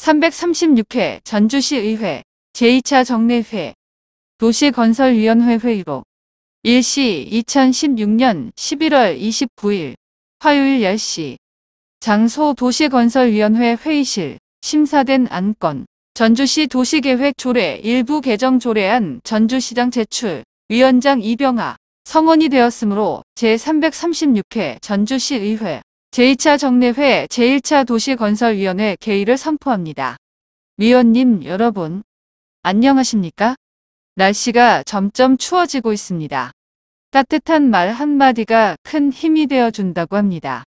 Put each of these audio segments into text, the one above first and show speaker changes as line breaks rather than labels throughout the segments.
336회 전주시의회 제2차 정례회 도시건설위원회 회의록 일시 2016년 11월 29일 화요일 10시 장소 도시건설위원회 회의실 심사된 안건 전주시 도시계획 조례 일부 개정 조례안 전주시장 제출 위원장 이병하 성원이 되었으므로 제336회 전주시의회 제2차 정례회 제1차 도시건설위원회 개의를 선포합니다. 위원님 여러분 안녕하십니까? 날씨가 점점 추워지고 있습니다. 따뜻한 말 한마디가 큰 힘이 되어준다고 합니다.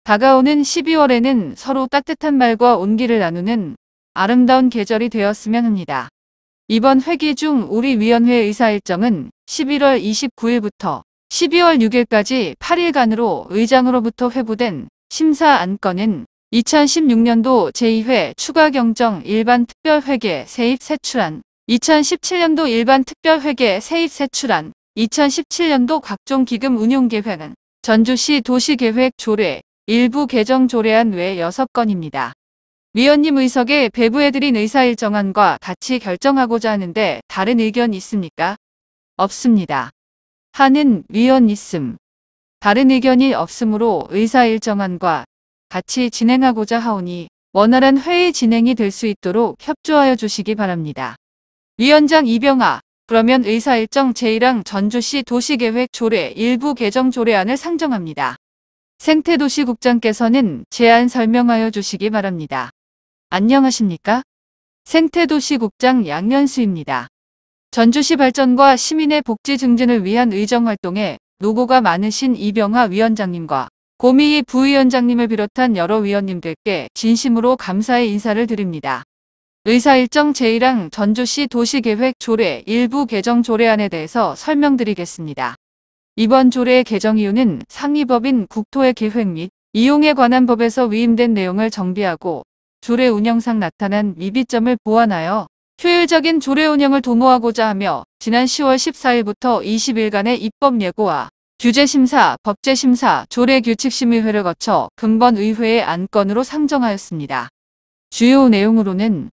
다가오는 12월에는 서로 따뜻한 말과 온기를 나누는 아름다운 계절이 되었으면 합니다. 이번 회기 중 우리 위원회 의사일정은 11월 29일부터 12월 6일까지 8일간으로 의장으로부터 회부된 심사 안건은 2016년도 제2회 추가경정 일반특별회계 세입 세출안, 2017년도 일반특별회계 세입 세출안, 2017년도 각종 기금 운용계획안, 전주시 도시계획 조례, 일부 개정 조례안 외 6건입니다. 위원님 의석에 배부해드린 의사일정안과 같이 결정하고자 하는데 다른 의견 있습니까? 없습니다. 하는 위원 있음. 다른 의견이 없으므로 의사일정안과 같이 진행하고자 하오니 원활한 회의 진행이 될 수 있도록 협조하여 주시기 바랍니다. 위원장 이병하, 그러면 의사일정 제1항 전주시 도시계획 조례 일부 개정 조례안을 상정합니다. 생태도시국장께서는 제안 설명하여 주시기 바랍니다. 안녕하십니까? 생태도시국장 양년수입니다. 전주시 발전과 시민의 복지 증진을 위한 의정활동에 노고가 많으신 이병하 위원장님과 고미희 부위원장님을 비롯한 여러 위원님들께 진심으로 감사의 인사를 드립니다. 의사일정 제1항 전주시 도시계획 조례 일부 개정 조례안에 대해서 설명드리겠습니다. 이번 조례의 개정 이유는 상위법인 국토의 계획 및 이용에 관한 법에서 위임된 내용을 정비하고 조례 운영상 나타난 미비점을 보완하여 효율적인 조례 운영을 도모하고자 하며 지난 10월 14일부터 20일간의 입법 예고와 규제심사, 법제심사, 조례규칙심의회를 거쳐 금번의회의 안건으로 상정하였습니다. 주요 내용으로는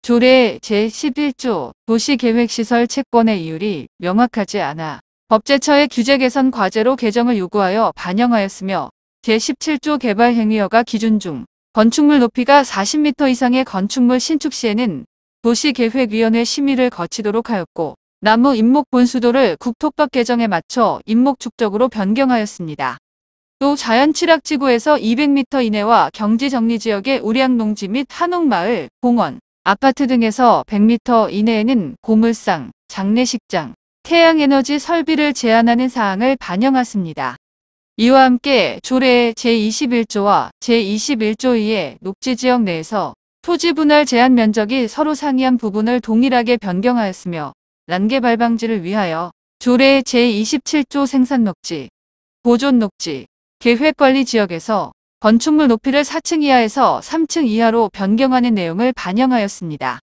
조례 제11조 도시계획시설 채권의 이율이 명확하지 않아 법제처의 규제 개선 과제로 개정을 요구하여 반영하였으며 제17조 개발행위허가 기준 중 건축물 높이가 40m 이상의 건축물 신축 시에는 도시계획위원회 심의를 거치도록 하였고 나무 임목 본수도를 국토법 개정에 맞춰 임목 축적으로 변경하였습니다. 또 자연취락지구에서 200m 이내와 경지정리지역의 우량농지 및 한옥마을, 공원, 아파트 등에서 100m 이내에는 고물상, 장례식장, 태양에너지 설비를 제한하는 사항을 반영하였습니다. 이와 함께 조례 제21조와 제21조 2의 녹지지역 내에서 토지 분할 제한 면적이 서로 상이한 부분을 동일하게 변경하였으며 난개발 방지를 위하여 조례 제27조 생산녹지, 보존녹지, 계획관리지역에서 건축물 높이를 4층 이하에서 3층 이하로 변경하는 내용을 반영하였습니다.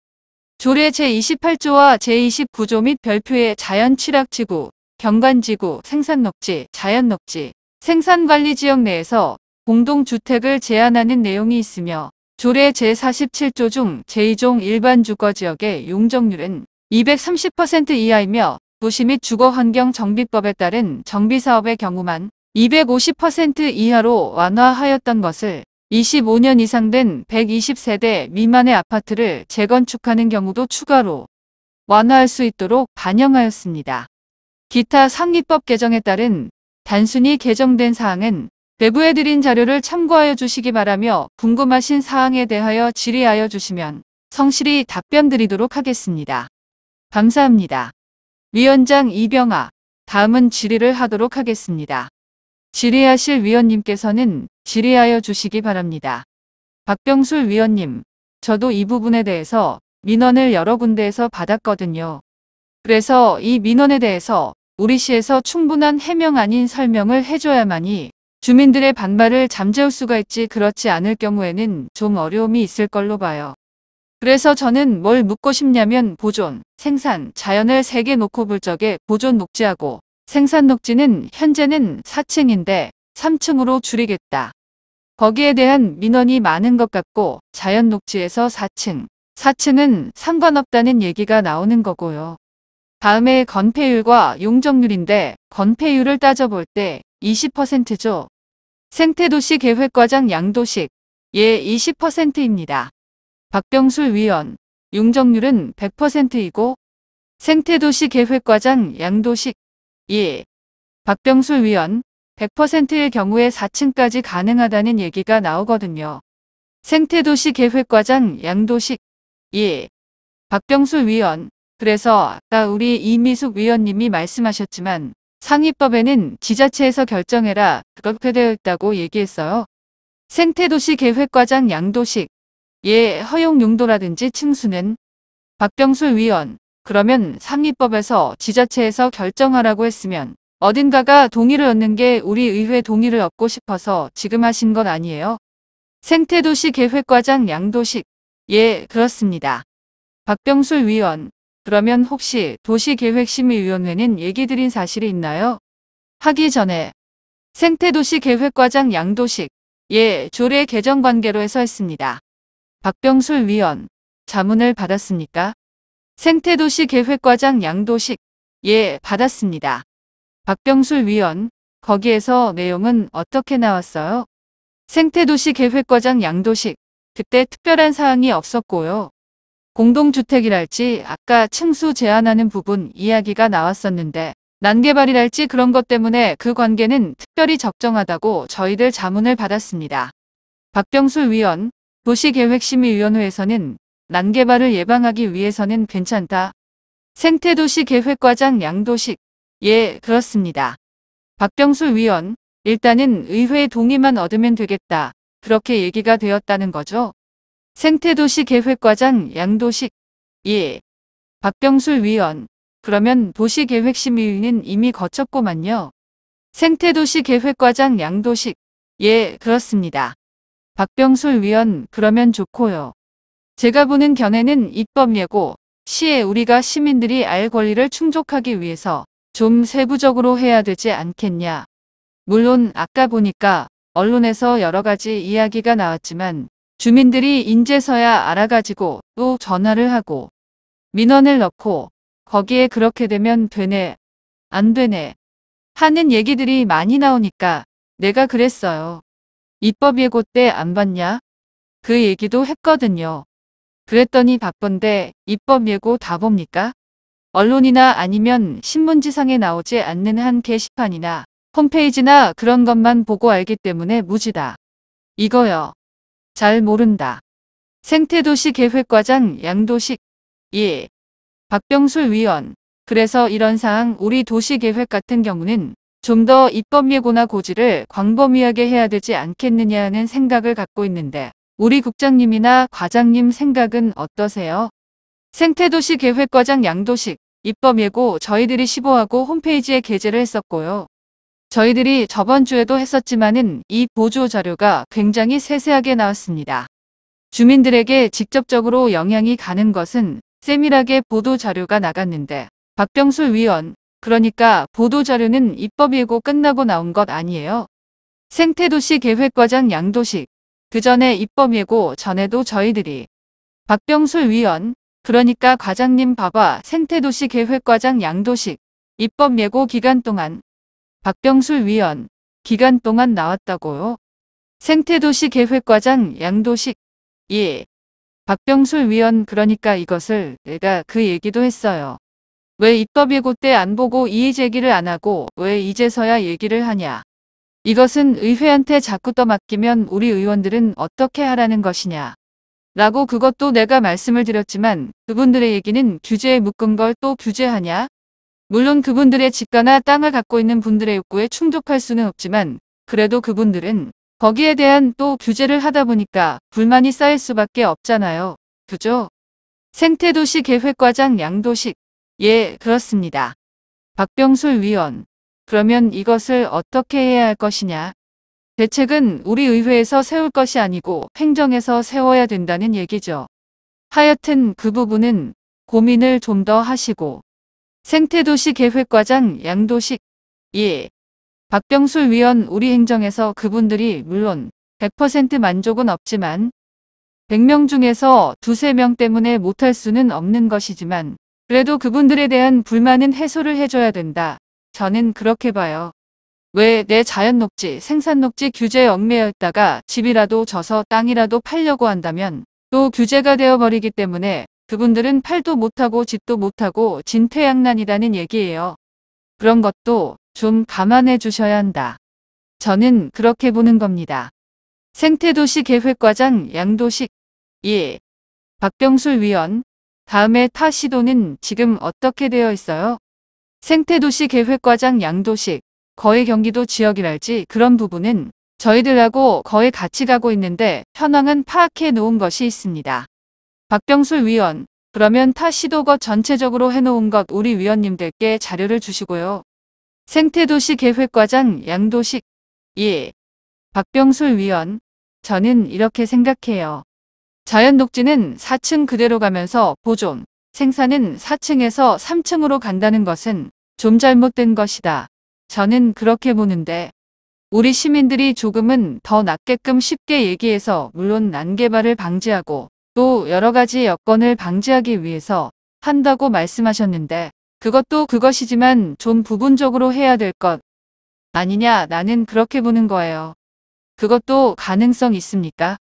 조례 제28조와 제29조 및 별표의 자연취락지구, 경관지구, 생산녹지, 자연녹지, 생산관리지역 내에서 공동주택을 제한하는 내용이 있으며 조례 제47조 중 제2종 일반주거지역의 용적률은 230% 이하이며 도시 및 주거환경정비법에 따른 정비사업의 경우만 250% 이하로 완화하였던 것을 25년 이상 된 120세대 미만의 아파트를 재건축하는 경우도 추가로 완화할 수 있도록 반영하였습니다. 기타 상위법 개정에 따른 단순히 개정된 사항은 배부해드린 자료를 참고하여 주시기 바라며 궁금하신 사항에 대하여 질의하여 주시면 성실히 답변드리도록 하겠습니다. 감사합니다. 위원장 이병하, 다음은 질의를 하도록 하겠습니다. 질의하실 위원님께서는 질의하여 주시기 바랍니다. 박병술 위원님, 저도 이 부분에 대해서 민원을 여러 군데에서 받았거든요. 그래서 이 민원에 대해서 우리 시에서 충분한 해명 아닌 설명을 해줘야만이 주민들의 반발을 잠재울 수가 있지 그렇지 않을 경우에는 좀 어려움이 있을 걸로 봐요. 그래서 저는 뭘 묻고 싶냐면 보존, 생산, 자연을 3개 놓고 볼 적에 보존 녹지하고 생산 녹지는 현재는 4층인데 3층으로 줄이겠다. 거기에 대한 민원이 많은 것 같고 자연 녹지에서 4층. 4층은 상관없다는 얘기가 나오는 거고요. 다음에 건폐율과 용적률인데 건폐율을 따져볼 때 20%죠. 생태도시 계획과장 양도식. 예, 20%입니다. 박병술 위원. 용적률은 100%이고 생태도시 계획과장 양도식. 예. 박병술 위원. 100%일 경우에 4층까지 가능하다는 얘기가 나오거든요. 생태도시 계획과장 양도식. 예. 박병술 위원. 그래서 아까 우리 이미숙 위원님이 말씀하셨지만 상위법에는 지자체에서 결정해라 그렇게 되어 있다고 얘기했어요. 생태도시 계획과장 양도식. 예, 허용 용도라든지 층수는 박병술 위원. 그러면 상위법에서 지자체에서 결정하라고 했으면 어딘가가 동의를 얻는 게 우리 의회 동의를 얻고 싶어서 지금 하신 것 아니에요? 생태도시 계획과장 양도식. 예, 그렇습니다. 박병술 위원. 그러면 혹시 도시계획심의위원회는 얘기 드린 사실이 있나요? 하기 전에 생태도시 계획과장 양도식. 예, 조례 개정 관계로 해서 했습니다. 박병술 위원. 자문을 받았습니까? 생태도시 계획과장 양도식. 예, 받았습니다. 박병술 위원. 거기에서 내용은 어떻게 나왔어요? 생태도시 계획과장 양도식. 그때 특별한 사항이 없었고요. 공동주택이랄지 아까 층수 제한하는 부분 이야기가 나왔었는데 난개발이랄지 그런 것 때문에 그 관계는 특별히 적정하다고 저희들 자문을 받았습니다. 박병술 위원. 도시계획심의위원회에서는 난개발을 예방하기 위해서는 괜찮다. 생태도시 계획과장 양도식. 예, 그렇습니다. 박병술 위원. 일단은 의회 동의만 얻으면 되겠다. 그렇게 얘기가 되었다는 거죠. 생태도시 계획과장 양도식. 예. 박병술 위원. 그러면 도시계획심의위는 이미 거쳤고만요. 생태도시 계획과장 양도식. 예, 그렇습니다. 박병술 위원. 그러면 좋고요. 제가 보는 견해는 입법 예고 시에 우리가 시민들이 알 권리를 충족하기 위해서 좀 세부적으로 해야 되지 않겠냐. 물론 아까 보니까 언론에서 여러 가지 이야기가 나왔지만 주민들이 인제서야 알아가지고 또 전화를 하고 민원을 넣고 거기에 그렇게 되면 되네, 안 되네 하는 얘기들이 많이 나오니까 내가 그랬어요. 입법 예고 때 안 봤냐? 그 얘기도 했거든요. 그랬더니 바쁜데 입법 예고 다 봅니까? 언론이나 아니면 신문지상에 나오지 않는 한 게시판이나 홈페이지나 그런 것만 보고 알기 때문에 무지다. 이거요. 잘 모른다. 생태도시 계획과장 양도식. 예. 박병술 위원. 그래서 이런 사항 우리 도시계획 같은 경우는 좀 더 입법 예고나 고지를 광범위하게 해야 되지 않겠느냐 하는 생각을 갖고 있는데 우리 국장님이나 과장님 생각은 어떠세요? 생태도시 계획과장 양도식. 입법 예고 저희들이 시보하고 홈페이지에 게재를 했었고요. 저희들이 저번 주에도 했었지만은 이 보조 자료가 굉장히 세세하게 나왔습니다. 주민들에게 직접적으로 영향이 가는 것은 세밀하게 보도 자료가 나갔는데 박병술 위원. 그러니까 보도 자료는 입법 예고 끝나고 나온 것 아니에요. 생태도시 계획과장 양도식. 그 전에 입법 예고 전에도 저희들이 박병술 위원. 그러니까 과장님 봐봐. 생태도시 계획과장 양도식. 입법 예고 기간 동안 박병술 위원. 기간 동안 나왔다고요? 생태도시 계획과장 양도식. 예. 박병술 위원. 그러니까 이것을 내가 그 얘기도 했어요. 왜 입법 예고 때 안 보고 이의 제기를 안 하고 왜 이제서야 얘기를 하냐. 이것은 의회한테 자꾸 떠맡기면 우리 의원들은 어떻게 하라는 것이냐. 라고 그것도 내가 말씀을 드렸지만 그분들의 얘기는 규제에 묶은 걸 또 규제하냐. 물론 그분들의 집가나 땅을 갖고 있는 분들의 욕구에 충족할 수는 없지만 그래도 그분들은 거기에 대한 또 규제를 하다 보니까 불만이 쌓일 수밖에 없잖아요. 그죠? 생태도시 계획과장 양도식. 예, 그렇습니다. 박병술 위원. 그러면 이것을 어떻게 해야 할 것이냐. 대책은 우리 의회에서 세울 것이 아니고 행정에서 세워야 된다는 얘기죠. 하여튼 그 부분은 고민을 좀 더 하시고. 생태도시 계획과장 양도식. 예. 박병술 위원. 우리 행정에서 그분들이 물론 100% 만족은 없지만 100명 중에서 두세 명 때문에 못할 수는 없는 것이지만 그래도 그분들에 대한 불만은 해소를 해줘야 된다. 저는 그렇게 봐요. 왜 내 자연녹지, 생산녹지 규제에 얽매여 있다가 집이라도 져서 땅이라도 팔려고 한다면 또 규제가 되어버리기 때문에 그분들은 팔도 못하고 집도 못하고 진퇴양난이라는 얘기예요. 그런 것도 좀 감안해 주셔야 한다. 저는 그렇게 보는 겁니다. 생태도시 계획과장 양도식 2. 박병술 위원. 다음에 타 시도는 지금 어떻게 되어 있어요? 생태도시 계획과장 양도식. 거의 경기도 지역이랄지 그런 부분은 저희들하고 거의 같이 가고 있는데 현황은 파악해 놓은 것이 있습니다. 박병술 위원. 그러면 타 시도것 전체적으로 해놓은 것 우리 위원님들께 자료를 주시고요. 생태도시 계획과장 양도식 2. 박병술 위원. 저는 이렇게 생각해요. 자연녹지는 4층 그대로 가면서 보존, 생산은 4층에서 3층으로 간다는 것은 좀 잘못된 것이다. 저는 그렇게 보는데 우리 시민들이 조금은 더 낫게끔 쉽게 얘기해서 물론 난개발을 방지하고 또 여러 가지 여건을 방지하기 위해서 한다고 말씀하셨는데 그것도 그것이지만 좀 부분적으로 해야 될 것 아니냐 나는 그렇게 보는 거예요. 그것도 가능성 있습니까?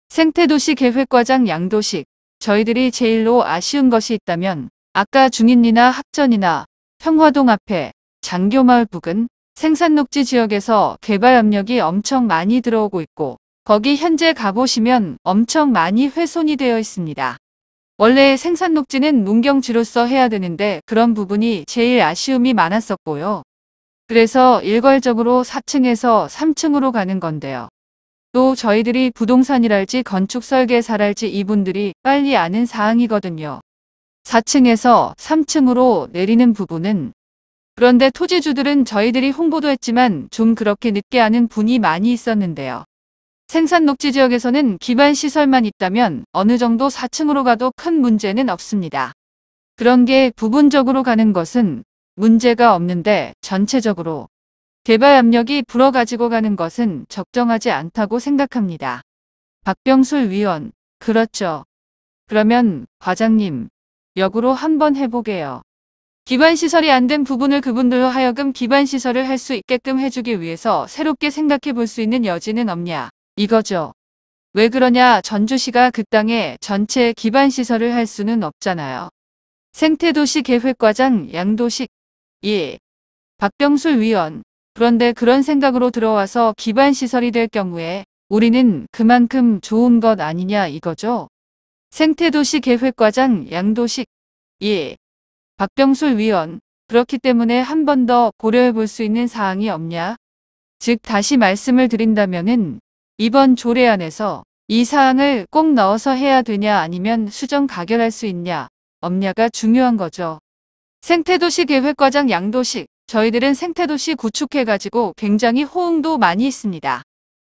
생태도시 계획과장 양도식. 저희들이 제일로 아쉬운 것이 있다면 아까 중인리나 합전이나 평화동 앞에 장교마을 부근 생산녹지 지역에서 개발 압력이 엄청 많이 들어오고 있고 거기 현재 가보시면 엄청 많이 훼손이 되어 있습니다. 원래 생산녹지는 문경지로서 해야 되는데 그런 부분이 제일 아쉬움이 많았었고요. 그래서 일괄적으로 4층에서 3층으로 가는 건데요. 또 저희들이 부동산이랄지 건축설계사랄지 이분들이 빨리 아는 사항이거든요. 4층에서 3층으로 내리는 부분은 그런데 토지주들은 저희들이 홍보도 했지만 좀 그렇게 늦게 아는 분이 많이 있었는데요. 생산녹지 지역에서는 기반시설만 있다면 어느 정도 4층으로 가도 큰 문제는 없습니다. 그런 게 부분적으로 가는 것은 문제가 없는데 전체적으로 개발 압력이 불어가지고 가는 것은 적정하지 않다고 생각합니다. 박병술 위원. 그렇죠. 그러면 과장님, 역으로 한번 해보게요. 기반시설이 안 된 부분을 그분들로 하여금 기반시설을 할 수 있게끔 해주기 위해서 새롭게 생각해 볼 수 있는 여지는 없냐. 이거죠. 왜 그러냐 전주시가 그 땅에 전체 기반시설을 할 수는 없잖아요. 생태도시 계획과장 양도식 2. 박병술 위원. 그런데 그런 생각으로 들어와서 기반시설이 될 경우에 우리는 그만큼 좋은 것 아니냐 이거죠. 생태도시 계획과장 양도식 2. 박병술 위원. 그렇기 때문에 한 번 더 고려해 볼 수 있는 사항이 없냐? 즉 다시 말씀을 드린다면은 이번 조례안에서 이 사항을 꼭 넣어서 해야 되냐 아니면 수정 가결할 수 있냐 없냐가 중요한 거죠. 생태도시 계획과장 양도식. 저희들은 생태도시 구축해가지고 굉장히 호응도 많이 있습니다.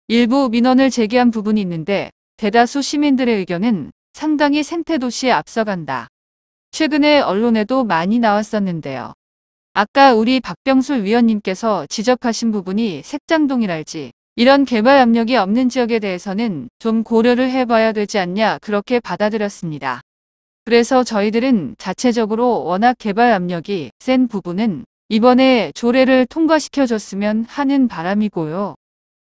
일부 민원을 제기한 부분이 있는데 대다수 시민들의 의견은 상당히 생태도시에 앞서간다. 최근에 언론에도 많이 나왔었는데요. 아까 우리 박병술 위원님께서 지적하신 부분이 색장동이랄지 이런 개발 압력이 없는 지역에 대해서는 좀 고려를 해봐야 되지 않냐 그렇게 받아들였습니다. 그래서 저희들은 자체적으로 워낙 개발 압력이 센 부분은 이번에 조례를 통과시켜줬으면 하는 바람이고요.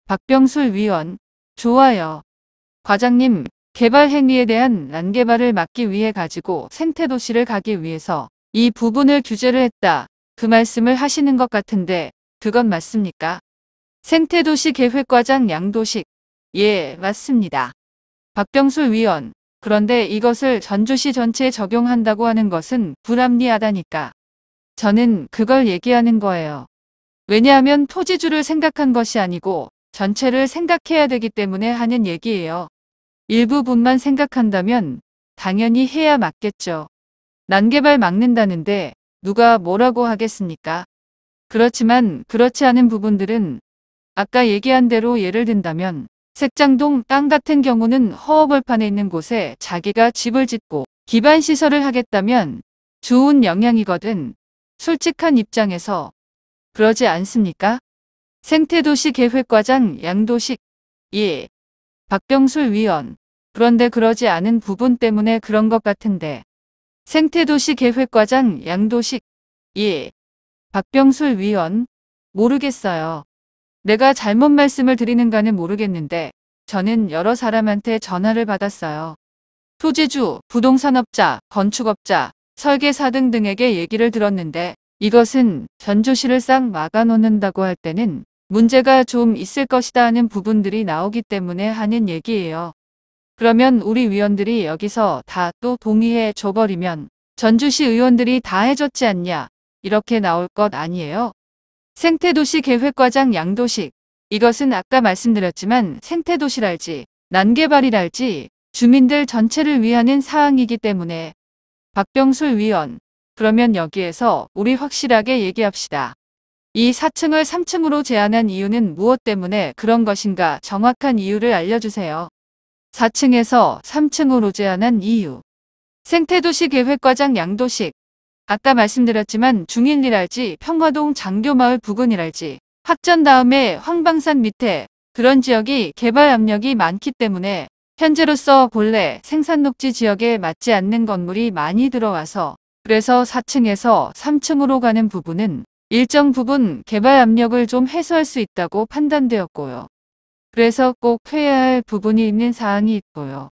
박병술 위원. 좋아요. 과장님, 개발 행위에 대한 난개발을 막기 위해 가지고 생태도시를 가기 위해서 이 부분을 규제를 했다. 그 말씀을 하시는 것 같은데 그건 맞습니까? 생태도시 계획과장 양도식. 예, 맞습니다. 박병술 위원. 그런데 이것을 전주시 전체에 적용한다고 하는 것은 불합리하다니까. 저는 그걸 얘기하는 거예요. 왜냐하면 토지주를 생각한 것이 아니고 전체를 생각해야 되기 때문에 하는 얘기예요. 일부분만 생각한다면 당연히 해야 맞겠죠. 난개발 막는다는데 누가 뭐라고 하겠습니까? 그렇지만 그렇지 않은 부분들은 아까 얘기한 대로 예를 든다면 색장동 땅 같은 경우는 허허벌판에 있는 곳에 자기가 집을 짓고 기반시설을 하겠다면 좋은 영향이거든. 솔직한 입장에서 그러지 않습니까? 생태도시 계획과장 양도식. 예. 박병술 위원. 그런데 그러지 않은 부분 때문에 그런 것 같은데. 생태도시 계획과장 양도식. 예. 박병술 위원. 모르겠어요. 내가 잘못 말씀을 드리는가는 모르겠는데 저는 여러 사람한테 전화를 받았어요. 토지주, 부동산업자, 건축업자, 설계사 등등에게 얘기를 들었는데 이것은 전주시를 싹 막아놓는다고 할 때는 문제가 좀 있을 것이다 하는 부분들이 나오기 때문에 하는 얘기예요. 그러면 우리 위원들이 여기서 다 또 동의해 줘버리면 전주시 의원들이 다 해줬지 않냐 이렇게 나올 것 아니에요. 생태도시 계획과장 양도식. 이것은 아까 말씀드렸지만 생태도시랄지 난개발이랄지 주민들 전체를 위하는 사항이기 때문에. 박병술 위원. 그러면 여기에서 우리 확실하게 얘기합시다. 이 4층을 3층으로 제한한 이유는 무엇 때문에 그런 것인가 정확한 이유를 알려주세요. 4층에서 3층으로 제한한 이유. 생태도시 계획과장 양도식. 아까 말씀드렸지만 중일리랄지 평화동 장교마을 부근이랄지 확전 다음에 황방산 밑에 그런 지역이 개발 압력이 많기 때문에 현재로서 본래 생산녹지 지역에 맞지 않는 건물이 많이 들어와서 그래서 4층에서 3층으로 가는 부분은 일정 부분 개발 압력을 좀 해소할 수 있다고 판단되었고요. 그래서 꼭 해야 할 부분이 있는 사항이 있고요.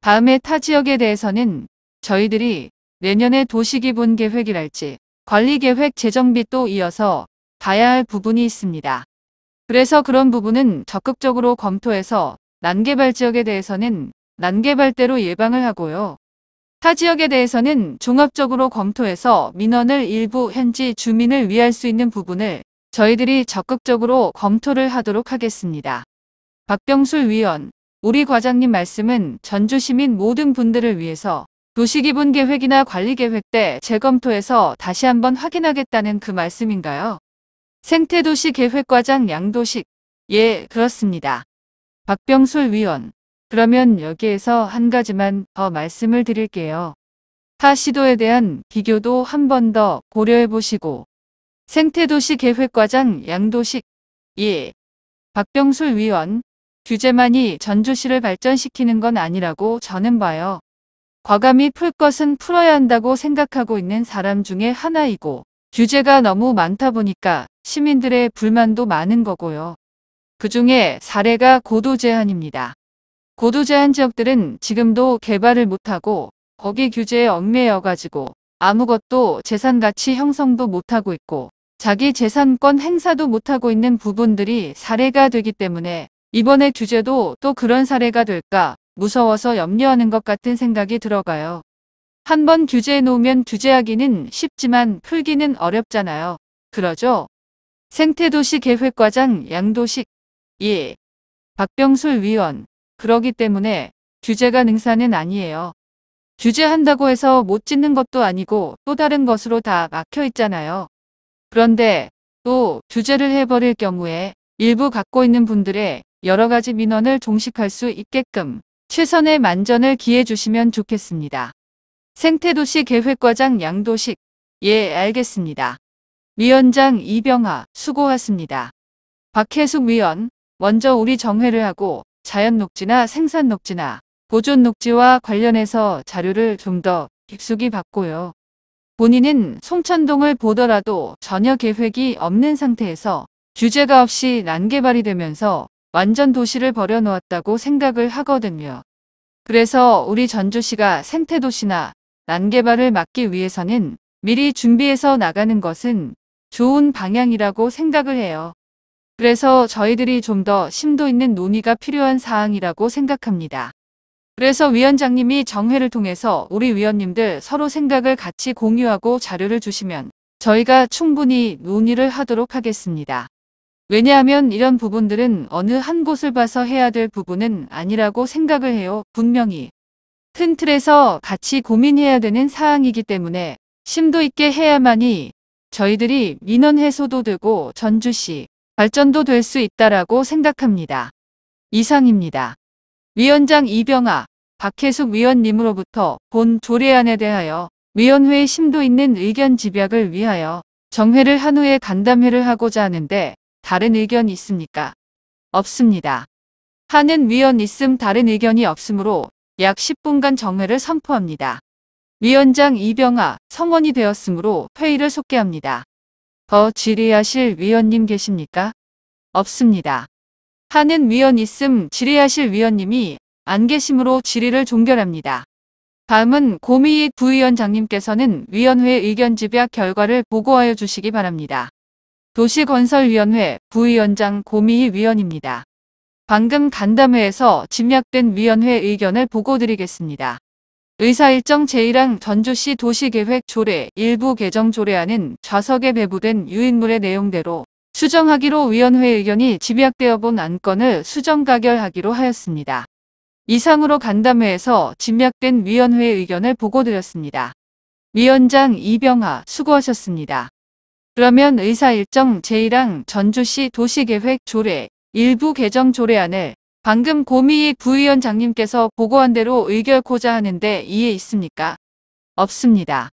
다음에 타 지역에 대해서는 저희들이 내년에 도시기본 계획이랄지 관리계획 재정비 또 이어서 봐야 할 부분이 있습니다. 그래서 그런 부분은 적극적으로 검토해서 난개발 지역에 대해서는 난개발대로 예방을 하고요. 타 지역에 대해서는 종합적으로 검토해서 민원을 일부 현지 주민을 위할 수 있는 부분을 저희들이 적극적으로 검토를 하도록 하겠습니다. 박병술 위원, 우리 과장님 말씀은 전주시민 모든 분들을 위해서 도시기본계획이나 관리계획 때 재검토해서 다시 한번 확인하겠다는 그 말씀인가요? 생태도시 계획과장 양도식. 예, 그렇습니다. 박병술 위원. 그러면 여기에서 한 가지만 더 말씀을 드릴게요. 타 시도에 대한 비교도 한 번 더 고려해 보시고. 생태도시 계획과장 양도식. 예. 박병술 위원. 규제만이 전주시를 발전시키는 건 아니라고 저는 봐요. 과감히 풀 것은 풀어야 한다고 생각하고 있는 사람 중에 하나이고 규제가 너무 많다 보니까 시민들의 불만도 많은 거고요. 그중에 사례가 고도제한입니다. 고도제한 지역들은 지금도 개발을 못하고 거기 규제에 얽매여가지고 아무것도 재산가치 형성도 못하고 있고 자기 재산권 행사도 못하고 있는 부분들이 사례가 되기 때문에 이번에 규제도 또 그런 사례가 될까 무서워서 염려하는 것 같은 생각이 들어가요. 한번 규제해 놓으면 규제하기는 쉽지만 풀기는 어렵잖아요. 그러죠? 생태도시 계획과장 양도식. 예. 박병술 위원. 그러기 때문에 규제가 능사는 아니에요. 규제한다고 해서 못 짓는 것도 아니고 또 다른 것으로 다 막혀 있잖아요. 그런데 또 규제를 해버릴 경우에 일부 갖고 있는 분들의 여러 가지 민원을 종식할 수 있게끔 최선의 만전을 기해 주시면 좋겠습니다. 생태도시 계획과장 양도식. 예, 알겠습니다. 위원장 이병하 수고하십니다. 박혜숙 위원. 먼저 우리 정회를 하고 자연녹지나 생산녹지나 보존녹지와 관련해서 자료를 좀 더 깊숙이 받고요. 본인은 송천동을 보더라도 전혀 계획이 없는 상태에서 규제가 없이 난개발이 되면서 완전 도시를 버려놓았다고 생각을 하거든요. 그래서 우리 전주시가 생태도시나 난개발을 막기 위해서는 미리 준비해서 나가는 것은 좋은 방향이라고 생각을 해요. 그래서 저희들이 좀 더 심도 있는 논의가 필요한 사항이라고 생각합니다. 그래서 위원장님이 정회를 통해서 우리 위원님들 서로 생각을 같이 공유하고 자료를 주시면 저희가 충분히 논의를 하도록 하겠습니다. 왜냐하면 이런 부분들은 어느 한 곳을 봐서 해야 될 부분은 아니라고 생각을 해요. 분명히. 큰 틀에서 같이 고민해야 되는 사항이기 때문에 심도 있게 해야만이 저희들이 민원 해소도 되고 전주시 발전도 될 수 있다라고 생각합니다. 이상입니다. 위원장 이병하, 박혜숙 위원님으로부터 본 조례안에 대하여 위원회의 심도 있는 의견 집약을 위하여 정회를 한 후에 간담회를 하고자 하는데 다른 의견 있습니까? 없습니다. 하는 위원 있음 다른 의견이 없으므로 약 10분간 정회를 선포합니다. 위원장 이병하 성원이 되었으므로 회의를 속개합니다. 더 질의하실 위원님 계십니까? 없습니다. 하는 위원 있음 질의하실 위원님이 안 계시므로 질의를 종결합니다. 다음은 고미익 부위원장님께서는 위원회 의견 집약 결과를 보고하여 주시기 바랍니다. 도시건설위원회 부위원장 고미희 위원입니다. 방금 간담회에서 집약된 위원회 의견을 보고드리겠습니다. 의사일정 제1항 전주시 도시계획 조례 일부 개정 조례안은 좌석에 배부된 유인물의 내용대로 수정하기로 위원회 의견이 집약되어 본 안건을 수정 가결하기로 하였습니다. 이상으로 간담회에서 집약된 위원회 의견을 보고드렸습니다. 위원장 이병하 수고하셨습니다. 그러면 의사일정 제1항 전주시 도시계획 조례 일부 개정 조례안을 방금 고미익 부위원장님께서 보고한 대로 의결코자 하는데 이해 있습니까? 없습니다.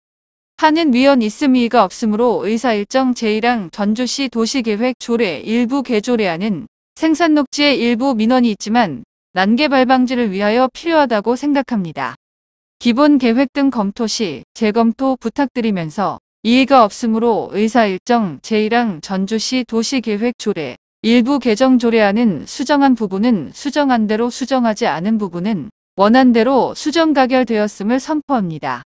하는 위원 있음 이의가 없으므로 의사일정 제1항 전주시 도시계획 조례 일부 개조례안은 생산녹지의 일부 민원이 있지만 난개발 방지를 위하여 필요하다고 생각합니다. 기본 계획 등 검토 시 재검토 부탁드리면서 이의가 없으므로 의사일정 제1항 전주시 도시계획 조례 일부 개정 조례안은 수정한 부분은 수정한 대로 수정하지 않은 부분은 원안 대로 수정 가결되었음을 선포합니다.